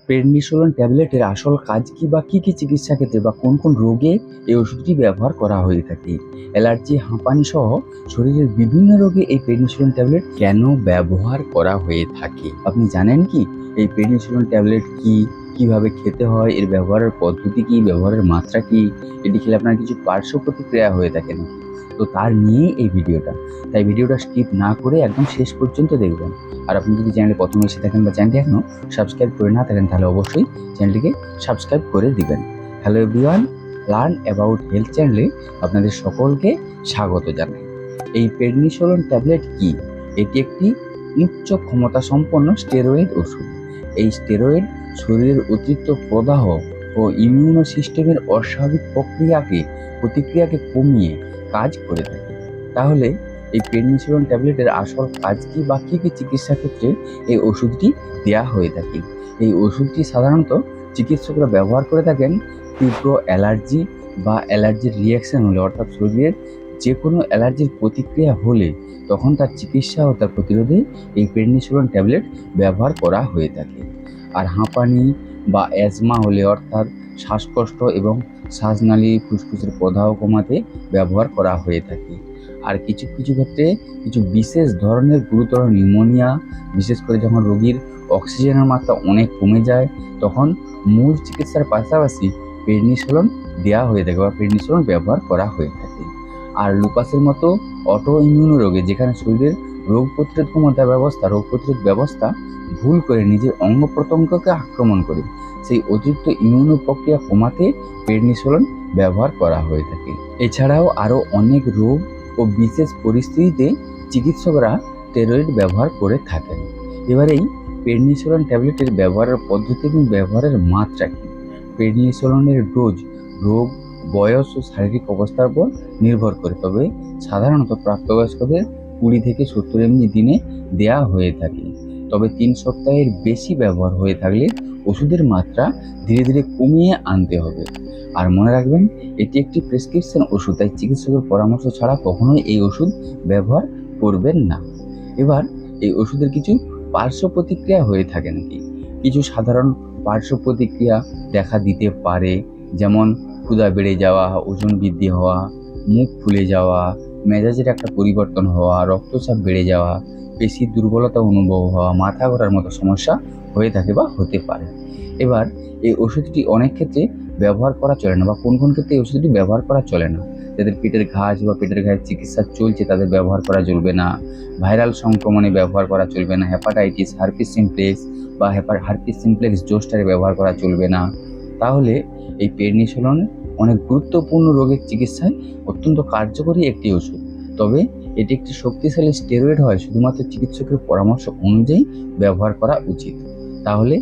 Prednisolone ট্যাবলেটের আসল কাজ কি বা কি চিকিৎসা ক্ষেত্রে বা কোন কোন রোগে এই ওষুধটি ব্যবহার করা হয়ে থাকে? অ্যালার্জি, হাঁপানি সহ শরীরের বিভিন্ন রোগে এই প্রেডনিসোলোন ট্যাবলেট কেন ব্যবহার করা হয়ে থাকে? আপনি জানেন কি এই প্রেডনিসোলোন ট্যাবলেট কি, কিভাবে খেতে হয়, এর ব্যবহারের পদ্ধতি কি, ব্যবহারের মাত্রা কি, এটি খেলে আপনার কিছু পার্শ্ব প্রতিক্রিয়া হয়ে থাকে নাকি? তো তার নিয়েই এই ভিডিওটা। তাই ভিডিওটা স্কিপ না করে একদম শেষ পর্যন্ত দেখবেন। আর আপনি যদি চ্যানেলে প্রথমে এসে থাকেন বা চ্যানেলটি এখনো সাবস্ক্রাইব করে না থাকেন তাহলে অবশ্যই চ্যানেলটিকে সাবস্ক্রাইব করে দিবেন। Hello everyone, learn about health চ্যানেলে আপনাদের সকলকে স্বাগত জানাই। এই প্রেডনিসোলোন ট্যাবলেট কি? এটি একটি উচ্চ ক্ষমতা সম্পন্ন স্টেরয়েড ওষুধ। এই স্টেরয়েড শরীরের অতিরিক্ত প্রদাহ ও ইমিউনো সিস্টেমের অস্বাভাবিক প্রতিক্রিয়াকে কমিয়ে কাজ করে থাকে। তাহলে এই প্রেডনিসোলোন ট্যাবলেটের আসল কাজ কি বা কি চিকিৎসা ক্ষেত্রে এই ওষুধটি দেওয়া হয়ে থাকে? এই ওষুধটি সাধারণত চিকিৎসকরা ব্যবহার করে থাকেন তীব্র অ্যালার্জি বা অ্যালার্জির রিয়াকশন হলে, অর্থাৎ শরীরের যে কোনো অ্যালার্জির প্রতিক্রিয়া হলে তখন তার চিকিৎসা ও তার প্রতিরোধে এই প্রেডনিসোলোন ট্যাবলেট ব্যবহার করা হয়ে থাকে। আর হাঁপানি বা অ্যাজমা হলে, অর্থাৎ শ্বাসকষ্ট এবং শ্বাসনালী ফুসফুসের প্রদাহ কমাতে ব্যবহার করা হয়ে থাকে। আর কিছু কিছু ক্ষেত্রে কিছু বিশেষ ধরনের গুরুতর নিউমোনিয়া, বিশেষ করে যখন রোগীর অক্সিজেনের মাত্রা অনেক কমে যায়, তখন মূল চিকিৎসার পাশাপাশি প্রেডনিসোলোন দেওয়া হয়ে থাকে বা প্রেডনিসোলোন ব্যবহার করা হয়ে থাকে। আর লুপাসের মতো অটো ইমিউন রোগে, যেখানে শরীরের রোগ প্রতিরোধ ব্যবস্থা ভুল করে নিজের অঙ্গ প্রত্যঙ্গকে আক্রমণ করে, সেই অতিরিক্ত ইমিউনো প্রক্রিয়া কমাতে প্রেডনিসোলোন ব্যবহার করা হয়ে থাকে। এছাড়াও আরও অনেক রোগ ও বিশেষ পরিস্থিতিতে চিকিৎসকরা স্টেরয়েড ব্যবহার করে থাকেন। এবারেই প্রেডনিসোলোন ট্যাবলেটের ব্যবহারের পদ্ধতি এবং ব্যবহারের মাত্রা কী? প্রেডনিসোলোনের ডোজ রোগ, বয়স ও শারীরিক অবস্থার উপর নির্ভর করে, তবে সাধারণত প্রাপ্তবয়স্কদের 20 থেকে 70 mg দিনে দেয়া হয়ে থাকে। তবে 3 সপ্তাহের বেশি ব্যবহার হয়ে থাকলে ওষুধের মাত্রা ধীরে ধীরে কমিয়ে আনতে হবে। আর মনে রাখবেন, এটি একটি প্রেসক্রিপশন ওষুধ, তাই চিকিৎসকের পরামর্শ ছাড়া কখনোই এই ওষুধ ব্যবহার করবেন না। এবার এই ওষুধের কিছু পার্শ্ব প্রতিক্রিয়া হয়ে থাকে নাকি? কিছু সাধারণ পার্শ্ব প্রতিক্রিয়া দেখা দিতে পারে, যেমন ক্ষুধা বেড়ে যাওয়া, ওজন বৃদ্ধি হওয়া, মুখ ফুলে যাওয়া, মেজাজের একটা পরিবর্তন হওয়া, রক্তচাপ বেড়ে যাওয়া, পেশির দুর্বলতা অনুভব হওয়া, মাথা ঘোরার মতো সমস্যা হয়ে থাকে বা হতে পারে। এবার এই ওষুধটি অনেক ক্ষেত্রে ব্যবহার করা চলে না, বা কোন কোন ক্ষেত্রে এই ওষুধটি ব্যবহার করা চলে না? যাদের পেটের ঘাস বা পেটের ঘায়ের চিকিৎসা চলছে তাদের ব্যবহার করা চলবে না, ভাইরাল সংক্রমণে ব্যবহার করা চলবে না, হেপাটাইটিস, হার্পিস সিমপ্লেক্স বা হার্পিস সিমপ্লেক্স জোস্টারে ব্যবহার করা চলবে না। তাহলে এই প্রেডনিসোলোন অনেক গুরুত্বপূর্ণ রোগের চিকিৎসায় অত্যন্ত কার্যকরী একটি ওষুধ। তবে এটি একটি শক্তিশালী স্টেরয়েড হয়, শুধুমাত্র চিকিৎসকের পরামর্শ অনুযায়ী ব্যবহার করা উচিত। তাহলে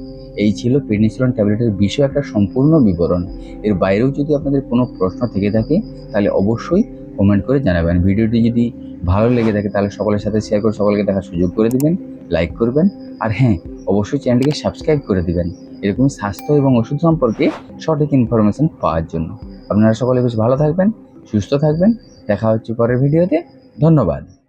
এই ছিল প্রেডনিসোলোন ট্যাবলেটের বিষয়ে একটা সম্পূর্ণ বিবরণ। এর বাইরেও যদি আপনাদের কোনো প্রশ্ন থেকে থাকে তাহলে অবশ্যই কমেন্ট করে জানাবেন। ভিডিওটি যদি ভালো লেগে থাকে তাহলে সকলের সাথে শেয়ার করে সকলকে দেখার সুযোগ করে দিবেন, লাইক করবেন। আর হ্যাঁ, অবশ্যই চ্যানেলটিকে সাবস্ক্রাইব করে দিবেন এরকম স্বাস্থ্য এবং ওষুধ সম্পর্কে সঠিক ইনফরমেশন পাওয়ার জন্য। আপনারা সকলে বেশ ভালো থাকবেন, সুস্থ থাকবেন। দেখা হচ্ছে পরের ভিডিওতে। ধন্যবাদ।